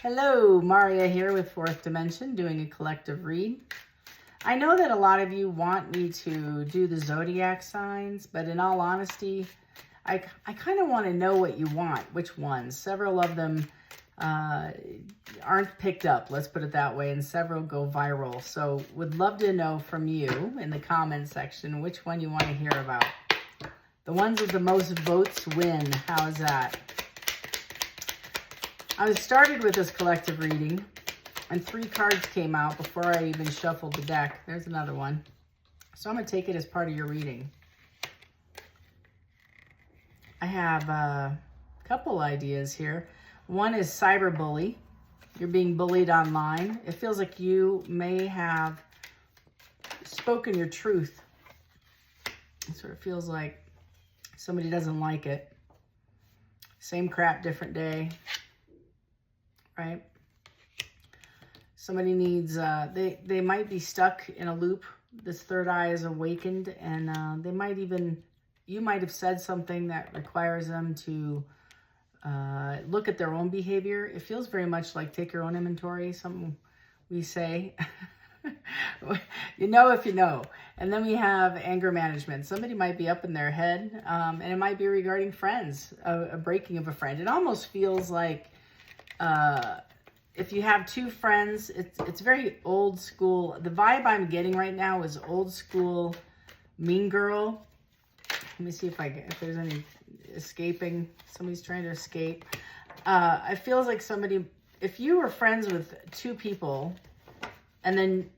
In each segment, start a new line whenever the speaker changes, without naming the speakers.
Hello, Maria here with Fourth Dimension doing a collective read. I know that a lot of you want me to do the zodiac signs, but in all honesty, I kind of want to know what you want, which ones. Several of them aren't picked up, let's put it that way, and several go viral. So would love to know from you in the comment section which one you want to hear about. The ones with the most votes win. How's that? I started with this collective reading, and 3 cards came out before I even shuffled the deck. There's another one. So I'm going to take it as part of your reading. I have a couple ideas here. One is cyberbully. You're being bullied online. It feels like you may have spoken your truth. It sort of feels like somebody doesn't like it. Same crap, different day. Right? Somebody needs, they might be stuck in a loop. This third eye is awakened, and they might even, you might have said something that requires them to look at their own behavior. It feels very much like take your own inventory, something we say. You know if you know. And then we have anger management. Somebody might be up in their head, and it might be regarding friends, a breaking of a friend. It almost feels like if you have 2 friends, it's very old school. The vibe I'm getting right now is old school mean girl. Let me see if there's any escaping. Somebody's trying to escape. It feels like somebody, if you were friends with 2 people, and then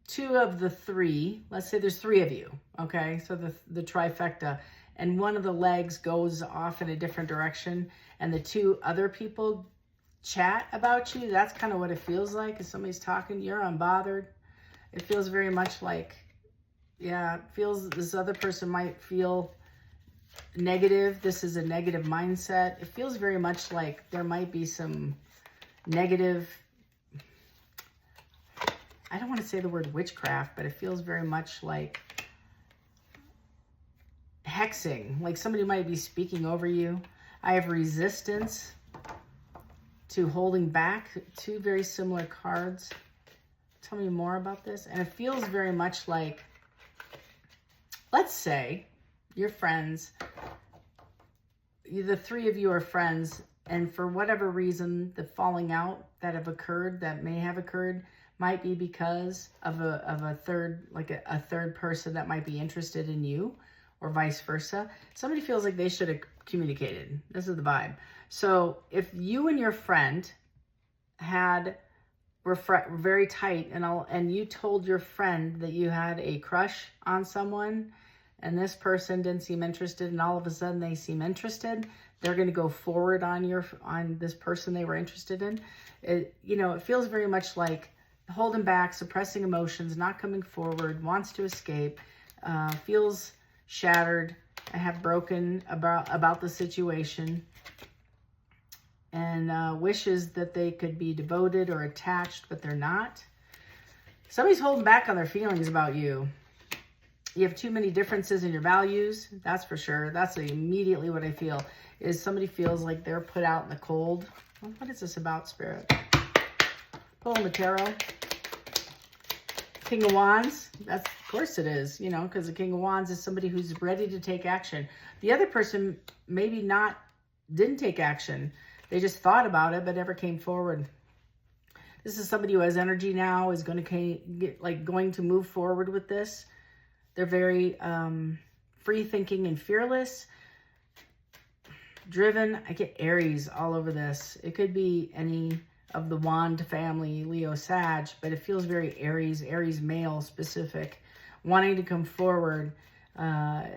2 of the 3, let's say there's 3 of you, okay? So the trifecta, and one of the legs goes off in a different direction, and the 2 other people chat about you. That's kind of what it feels like. If somebody's talking, you're unbothered. It feels very much like, yeah, it feels this other person might feel negative. This is a negative mindset. It feels very much like there might be some negative, I don't want to say the word witchcraft, but it feels very much like hexing, like somebody might be speaking over you. I have resistance to holding back, 2 very similar cards. Tell me more about this. And it feels very much like, let's say you're friends, the 3 of you are friends, and for whatever reason, the falling out that may have occurred, might be because of a third, like a third person that might be interested in you, or vice versa. Somebody feels like they should have communicated. This is the vibe. So if you and your friend were very tight, and you told your friend that you had a crush on someone, and this person didn't seem interested, and all of a sudden they seem interested, they're going to go forward on this person they were interested in. It feels very much like holding back, suppressing emotions, not coming forward, wants to escape, feels shattered, I have broken about the situation, and wishes that they could be devoted or attached, but they're not. Somebody's holding back on their feelings about you. You have too many differences in your values, that's for sure. That's immediately what I feel, is somebody feels like they're put out in the cold. What is this about, Spirit? Pulling the tarot. King of Wands, of course it is, because the King of Wands is somebody who's ready to take action. The other person maybe didn't take action. They just thought about it, but never came forward. This is somebody who has energy now, is going to move forward with this. They're very free thinking and fearless, driven. I get Aries all over this. It could be any of the Wand family, Leo, Sag, but it feels very Aries male specific, wanting to come forward.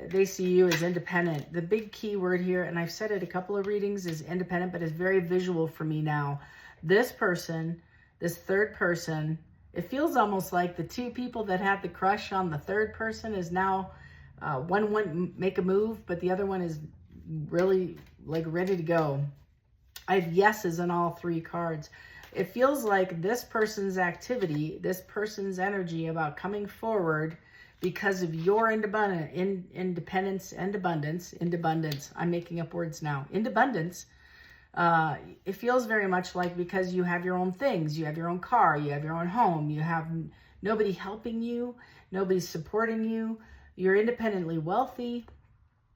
They see you as independent. The big key word here, and I've said it a couple of readings, is independent, but it's very visual for me now. This person, this third person, it feels almost like the 2 people that had the crush on the third person is now, one wouldn't make a move, but the other one is really ready to go. I have yeses on all 3 cards. It feels like this person's activity, this person's energy about coming forward because of your independence and abundance. I'm making up words now. Independence It feels very much like because you have your own things, you have your own car, you have your own home, you have nobody helping you, nobody's supporting you, you're independently wealthy,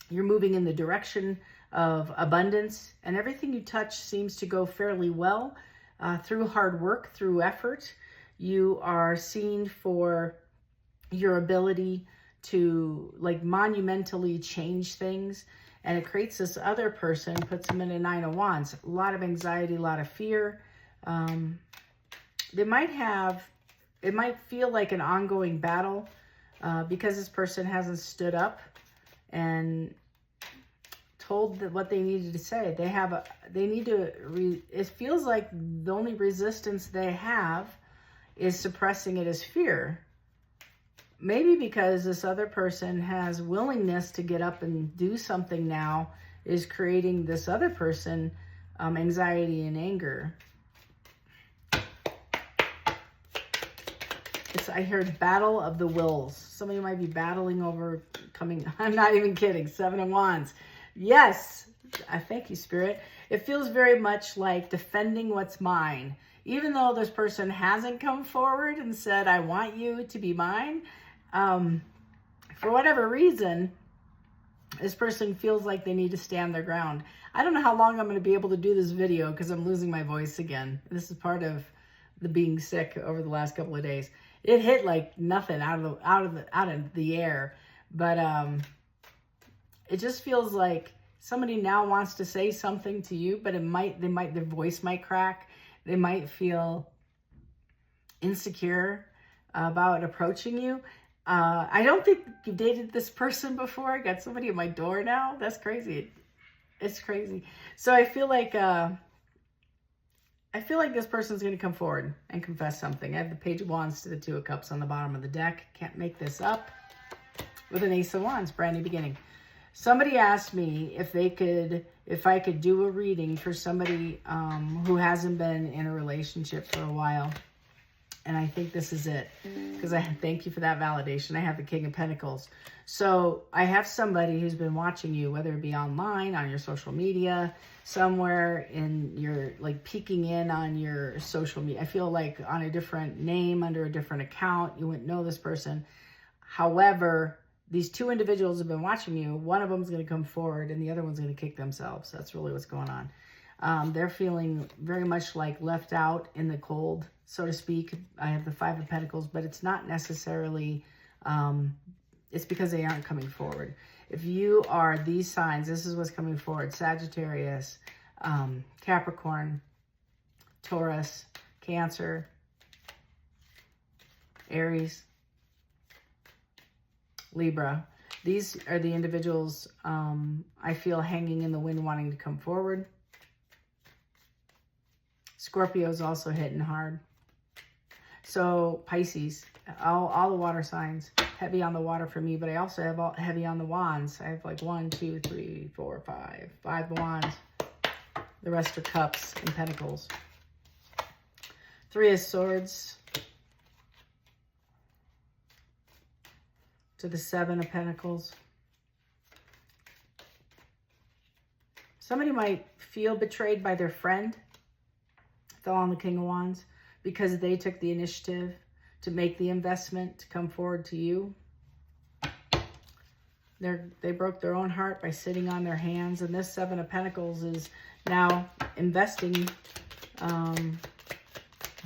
you're moving in the direction of abundance, and everything you touch seems to go fairly well through hard work, through effort. You are seen for your ability to like monumentally change things, and it creates this other person, puts them in a 9 of Wands. A lot of anxiety, a lot of fear. It might feel like an ongoing battle because this person hasn't stood up and told what they needed to say. It feels like the only resistance they have is suppressing it as fear. Maybe because this other person has willingness to get up and do something now is creating this other person anxiety and anger. I heard battle of the wills. Somebody might be battling over coming. I'm not even kidding. 7 of Wands. Yes. I thank you, Spirit. It feels very much like defending what's mine. Even though this person hasn't come forward and said, I want you to be mine. For whatever reason, this person feels like they need to stand their ground. I don't know how long I'm going to be able to do this video because I'm losing my voice again. This is part of the being sick over the last couple of days. It hit like nothing out of the air, but it just feels like somebody now wants to say something to you, but their voice might crack. They might feel insecure about approaching you. I don't think you dated this person before. I got somebody at my door now. That's crazy. It's crazy. So I feel like this person's going to come forward and confess something. I have the Page of Wands to the 2 of Cups on the bottom of the deck. Can't make this up. With an Ace of Wands, brand new beginning. Somebody asked me if I could do a reading for somebody who hasn't been in a relationship for a while. And I think this is it, because I thank you for that validation. I have the King of Pentacles. So I have somebody who's been watching you, whether it be online, on your social media, somewhere in your, like peeking in on your social media. I feel like on a different name, under a different account, you wouldn't know this person. However, these 2 individuals have been watching you. One of them is going to come forward and the other one's going to kick themselves. That's really what's going on. They're feeling very much like left out in the cold, so to speak. I have the 5 of Pentacles, but it's not necessarily, it's because they aren't coming forward. If you are these signs, this is what's coming forward. Sagittarius, Capricorn, Taurus, Cancer, Aries, Libra. These are the individuals I feel hanging in the wind wanting to come forward. Scorpio's also hitting hard. So Pisces, all the water signs, heavy on the water for me, but I also have heavy on the wands. I have like 1, 2, 3, 4, 5 wands. The rest are cups and pentacles. 3 of Swords to the 7 of Pentacles. Somebody might feel betrayed by their friend. Fell on the King of Wands because they took the initiative to make the investment to come forward to you. They broke their own heart by sitting on their hands, and this 7 of Pentacles is now investing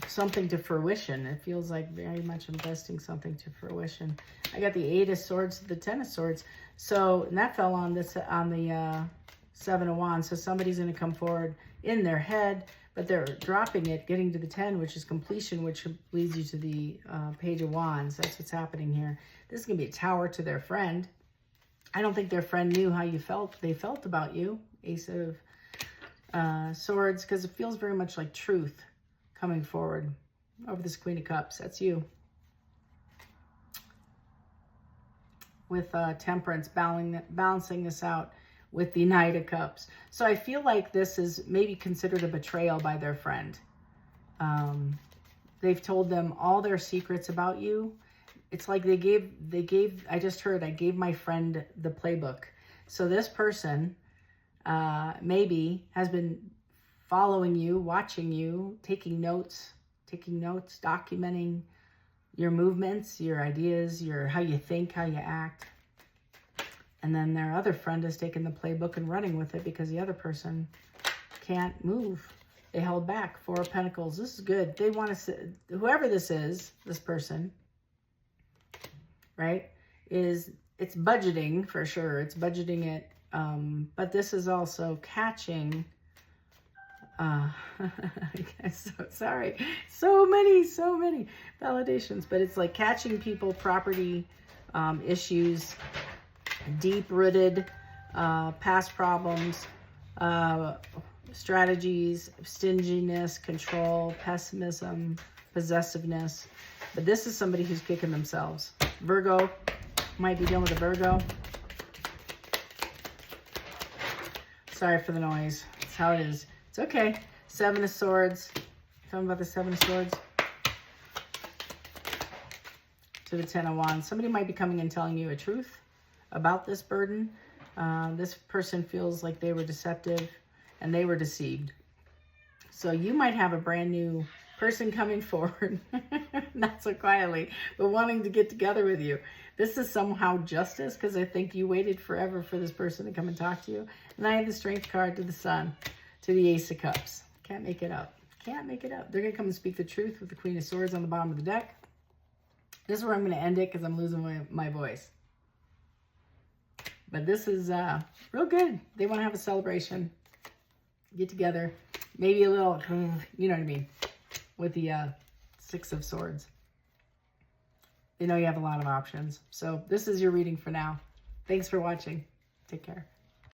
something to fruition. It feels like very much investing something to fruition. I got the 8 of Swords to the 10 of Swords. So, and that fell on this on the 7 of Wands. So somebody's going to come forward in their head, but they're dropping it, getting to the 10, which is completion, which leads you to the Page of Wands. That's what's happening here. This is going to be a tower to their friend. I don't think their friend knew how they felt about you. Ace of Swords, because it feels very much like truth coming forward over this Queen of Cups. That's you. With Temperance, balancing this out with the Knight of Cups. So I feel like this is maybe considered a betrayal by their friend. They've told them all their secrets about you. It's like they gave, I just heard, I gave my friend the playbook. So this person maybe has been following you, watching you, taking notes, documenting your movements, your ideas, how you think, how you act. And then their other friend is taking the playbook and running with it because the other person can't move. They held back. 4 of Pentacles. This is good. They want to, whoever this is, this person, right, it's budgeting for sure. It's budgeting it. But this is also catching, I'm so sorry. So many validations, but it's like catching people, property, issues, deep-rooted, past problems, strategies, stinginess, control, pessimism, possessiveness. But this is somebody who's kicking themselves. Virgo, might be dealing with a Virgo. Sorry for the noise. It's how it is. It's okay. 7 of Swords. Tell me about the 7 of Swords. To the 10 of Wands. Somebody might be coming and telling you a truth about this burden. This person feels like they were deceptive and they were deceived. So you might have a brand new person coming forward, not so quietly, but wanting to get together with you. This is somehow justice, because I think you waited forever for this person to come and talk to you. And I have the Strength card to the Sun, to the Ace of Cups. Can't make it up. Can't make it up. They're going to come and speak the truth with the Queen of Swords on the bottom of the deck. This is where I'm going to end it because I'm losing my voice. But this is real good. They want to have a celebration. Get together. Maybe a little, you know what I mean, with the 6 of Swords. You know you have a lot of options. So this is your reading for now. Thanks for watching. Take care.